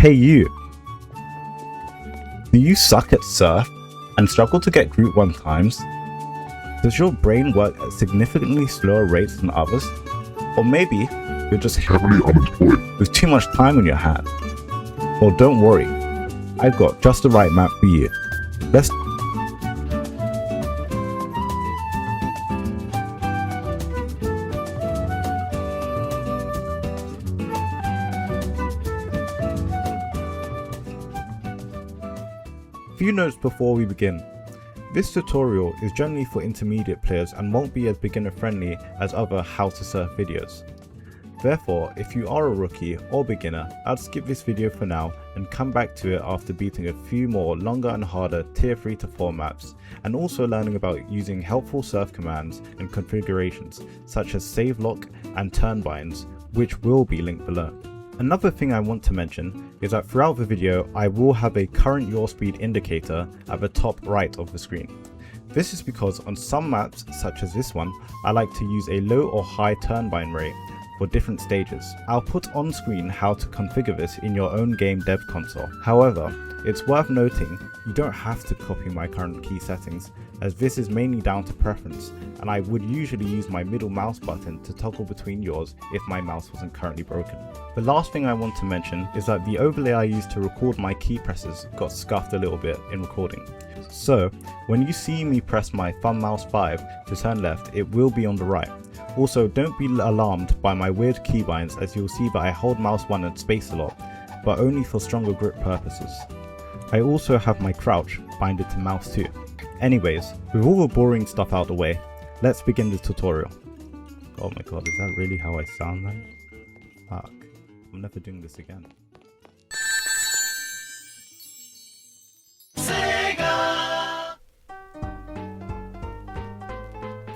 Hey you! Do you suck at surf and struggle to get group 1 times? Does your brain work at significantly slower rates than others? Or maybe you're just heavily unemployed with too much time on your hands? Well, don't worry, I've got just the right map for you. Let's Few notes before we begin. This tutorial is generally for intermediate players and won't be as beginner friendly as other how to surf videos. Therefore, if you are a rookie or beginner, I'd skip this video for now and come back to it after beating a few more longer and harder tier 3 to 4 maps, and also learning about using helpful surf commands and configurations such as save lock and turn binds, which will be linked below. Another thing I want to mention is that throughout the video I will have a current yaw speed indicator at the top right of the screen. This is because on some maps, such as this one, I like to use a low or high turn bind rate for different stages. I'll put on screen how to configure this in your own game dev console. However, it's worth noting you don't have to copy my current key settings, as this is mainly down to preference, and I would usually use my middle mouse button to toggle between yours if my mouse wasn't currently broken. The last thing I want to mention is that the overlay I used to record my key presses got scuffed a little bit in recording. So when you see me press my thumb mouse 5 to turn left, it will be on the right. Also, don't be alarmed by my weird keybinds, as you'll see that I hold mouse 1 and space a lot, but only for stronger grip purposes. I also have my crouch binded to mouse 2. Anyways, with all the boring stuff out of the way, let's begin the tutorial. Oh my god, is that really how I sound now? Fuck, I'm never doing this again.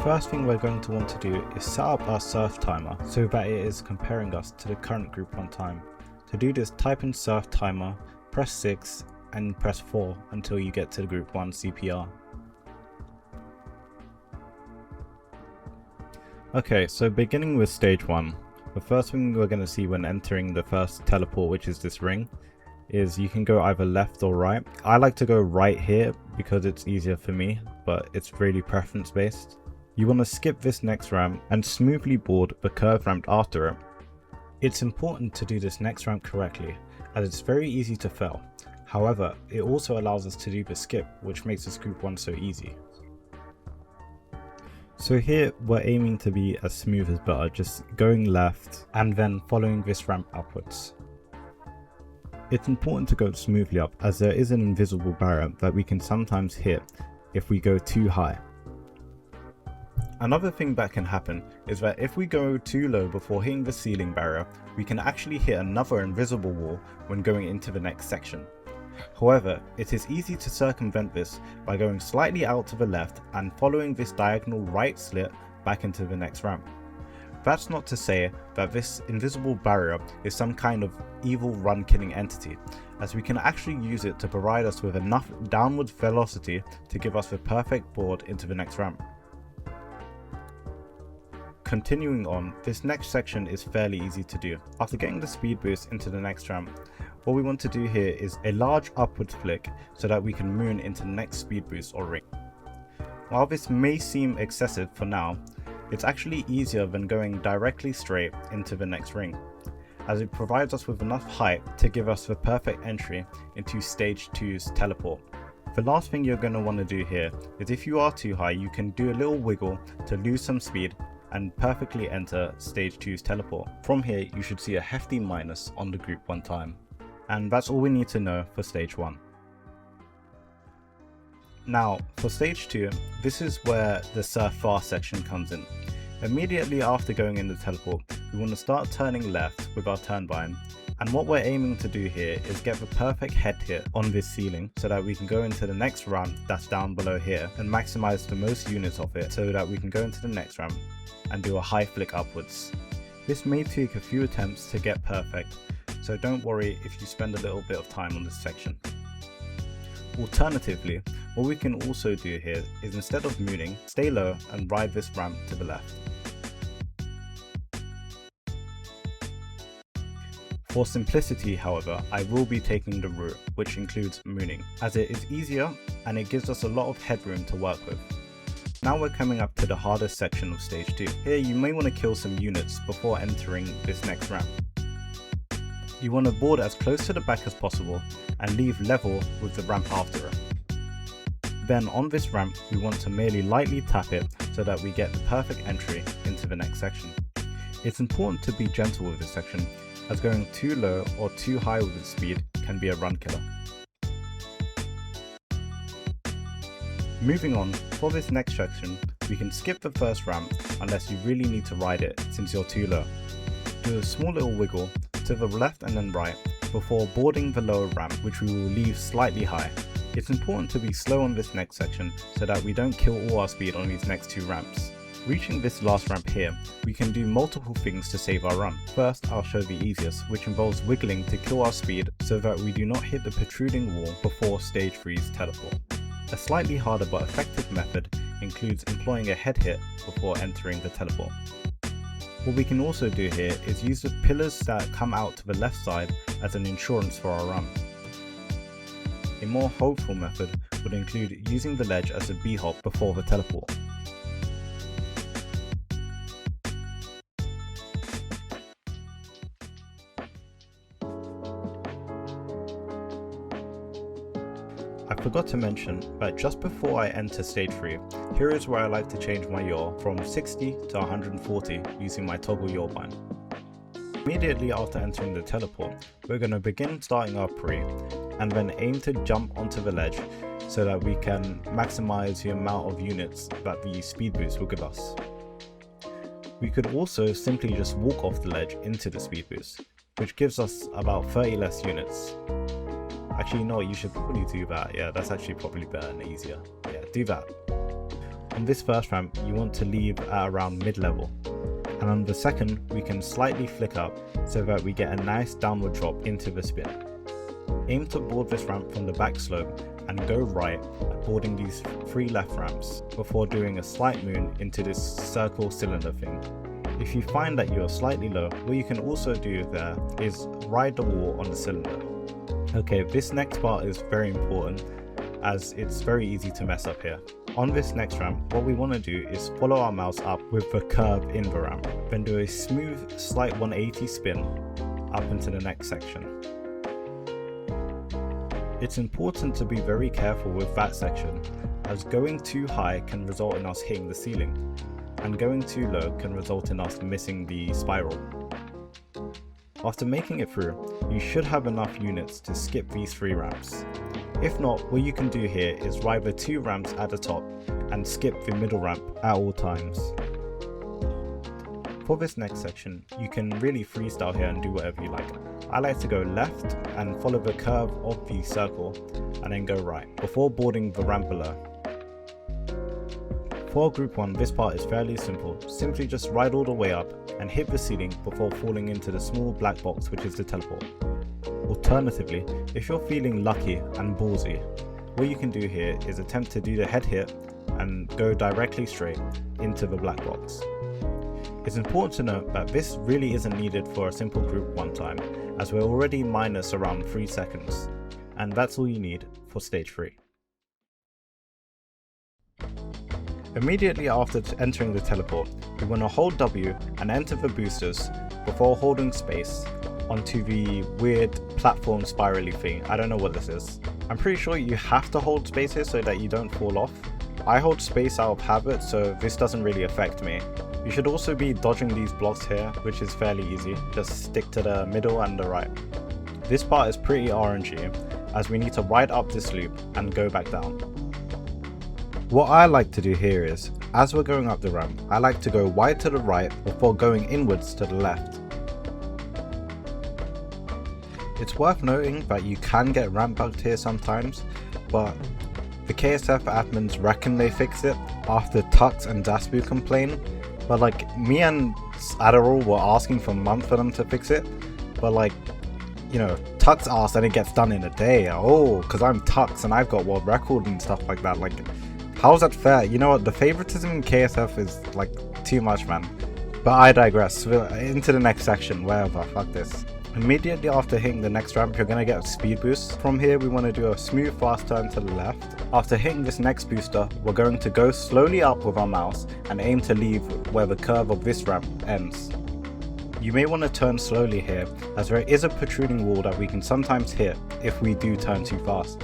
First thing we're going to want to do is set up our surf timer so that it is comparing us to the current group 1 time. To do this, type in surf timer, press 6 and press 4 until you get to the group 1 CPR. Okay, so beginning with stage 1, the first thing we're going to see when entering the first teleport, which is this ring, is you can go either left or right. I like to go right here because it's easier for me, but it's really preference based. You want to skip this next ramp and smoothly board the curved ramp after it. It's important to do this next ramp correctly, as it's very easy to fail. However, it also allows us to do the skip, which makes this group 1 so easy. So here we're aiming to be as smooth as butter, just going left and then following this ramp upwards. It's important to go smoothly up, as there is an invisible barrier that we can sometimes hit if we go too high. Another thing that can happen is that if we go too low before hitting the ceiling barrier, we can actually hit another invisible wall when going into the next section. However, it is easy to circumvent this by going slightly out to the left and following this diagonal right slit back into the next ramp. That's not to say that this invisible barrier is some kind of evil run killing entity, as we can actually use it to provide us with enough downward velocity to give us the perfect board into the next ramp. Continuing on, this next section is fairly easy to do. After getting the speed boost into the next ramp, what we want to do here is a large upward flick so that we can moon into the next speed boost or ring. While this may seem excessive for now, it's actually easier than going directly straight into the next ring, as it provides us with enough height to give us the perfect entry into stage 2's teleport. The last thing you're going to want to do here is, if you are too high, you can do a little wiggle to lose some speed and perfectly enter stage 2's teleport. From here you should see a hefty minus on the group 1 time. And that's all we need to know for stage 1. Now for stage 2, this is where the surf fast section comes in. Immediately after going in the teleport, we want to start turning left with our turn bind, and what we're aiming to do here is get the perfect head hit on this ceiling so that we can go into the next ramp that's down below here and maximize the most units of it so that we can go into the next ramp and do a high flick upwards. This may take a few attempts to get perfect, so don't worry if you spend a little bit of time on this section. Alternatively, what we can also do here is, instead of mooning, stay low and ride this ramp to the left. For simplicity, however, I will be taking the route, which includes mooning, as it is easier and it gives us a lot of headroom to work with. Now we're coming up to the hardest section of stage 2. Here you may want to kill some units before entering this next ramp. You want to board as close to the back as possible and leave level with the ramp after it. Then on this ramp we want to merely lightly tap it so that we get the perfect entry into the next section. It's important to be gentle with this section, as going too low or too high with its speed can be a run killer. Moving on, for this next section, we can skip the first ramp unless you really need to ride it since you're too low. Do a small little wiggle to the left and then right before boarding the lower ramp, which we will leave slightly high. It's important to be slow on this next section so that we don't kill all our speed on these next 2 ramps. Reaching this last ramp here, we can do multiple things to save our run. First, I'll show the easiest, which involves wiggling to kill our speed so that we do not hit the protruding wall before stage 3's teleport. A slightly harder but effective method includes employing a head hit before entering the teleport. What we can also do here is use the pillars that come out to the left side as an insurance for our run. A more hopeful method would include using the ledge as a b-hop before the teleport. I forgot to mention that just before I enter stage 3, here is where I like to change my yaw from 60 to 140 using my toggle yaw bind. Immediately after entering the teleport, we're going to begin starting our pre and then aim to jump onto the ledge so that we can maximize the amount of units that the speed boost will give us. We could also simply just walk off the ledge into the speed boost, which gives us about 30 less units. Actually, no, you should probably do that. Yeah, that's actually probably better and easier. Yeah, do that. On this first ramp, you want to leave at around mid-level. And on the second, we can slightly flick up so that we get a nice downward drop into the spin. Aim to board this ramp from the back slope and go right at boarding these 3 left ramps before doing a slight moon into this circle cylinder thing. If you find that you are slightly low, what you can also do there is ride the wall on the cylinder. Okay, this next part is very important as it's very easy to mess up here. On this next ramp, what we want to do is follow our mouse up with the curve in the ramp, then do a smooth slight 180 spin up into the next section. It's important to be very careful with that section, as going too high can result in us hitting the ceiling, and going too low can result in us missing the spiral. After making it through, you should have enough units to skip these 3 ramps. If not, what you can do here is ride the 2 ramps at the top and skip the middle ramp at all times. For this next section, you can really freestyle here and do whatever you like. I like to go left and follow the curve of the circle and then go right before boarding the ramp below. For group 1, this part is fairly simple. Simply just ride all the way up and hit the ceiling before falling into the small black box, which is the teleport. Alternatively, if you're feeling lucky and ballsy, what you can do here is attempt to do the head hit and go directly straight into the black box. It's important to note that this really isn't needed for a simple group 1 time, as we're already minus around 3 seconds, and that's all you need for stage 3. Immediately after entering the teleport, we want to hold W and enter the boosters before holding space onto the weird platform spirally thing. I don't know what this is. I'm pretty sure you have to hold space here so that you don't fall off. I hold space out of habit, so this doesn't really affect me. You should also be dodging these blocks here, which is fairly easy. Just stick to the middle and the right. This part is pretty RNG, as we need to ride up this loop and go back down. What I like to do here is, as we're going up the ramp, I like to go wide to the right before going inwards to the left. It's worth noting that you can get ramp bugged here sometimes, but the KSF admins reckon they fix it after Tux and Dasbu complain, but like me and Adderall were asking for months for them to fix it, but like, you know, Tux asked and it gets done in a day. Oh, because I'm Tux and I've got world record and stuff like that. Like, how is that fair? You know what, the favoritism in KSF is like too much, man. But I digress. Into the next section, wherever, fuck this. Immediately after hitting the next ramp, you're going to get a speed boost. From here, we want to do a smooth fast turn to the left. After hitting this next booster, we're going to go slowly up with our mouse and aim to leave where the curve of this ramp ends. You may want to turn slowly here, as there is a protruding wall that we can sometimes hit if we do turn too fast.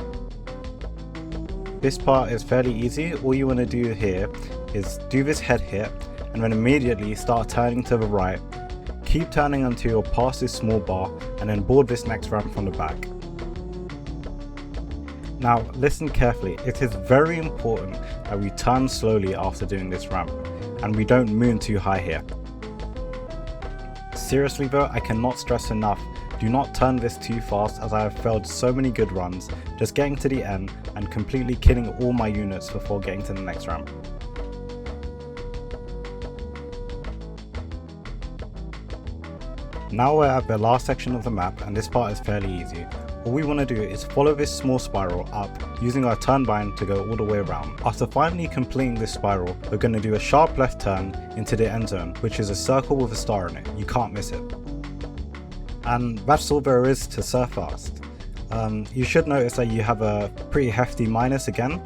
This part is fairly easy. All you want to do here is do this head hit and then immediately start turning to the right. Keep turning until you're past this small bar and then board this next ramp from the back. Now listen carefully, it is very important that we turn slowly after doing this ramp and we don't moon too high here. Seriously though, I cannot stress enough, do not turn this too fast, as I have failed so many good runs just getting to the end and completely killing all my units before getting to the next ramp. Now we're at the last section of the map and this part is fairly easy. All we want to do is follow this small spiral up using our turn bind to go all the way around. After finally completing this spiral, we're going to do a sharp left turn into the end zone, which is a circle with a star in it. You can't miss it. And that's all there is to Surf Fast. You should notice that you have a pretty hefty minus again.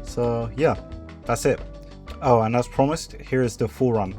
So yeah, that's it. Oh, and as promised, here is the full run.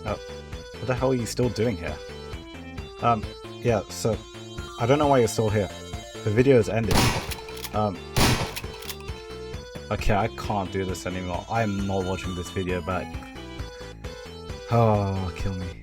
Oh, what the hell are you still doing here? Yeah, so, I don't know why you're still here. The video is ended. Okay, I can't do this anymore. I am not watching this video back. Oh, kill me.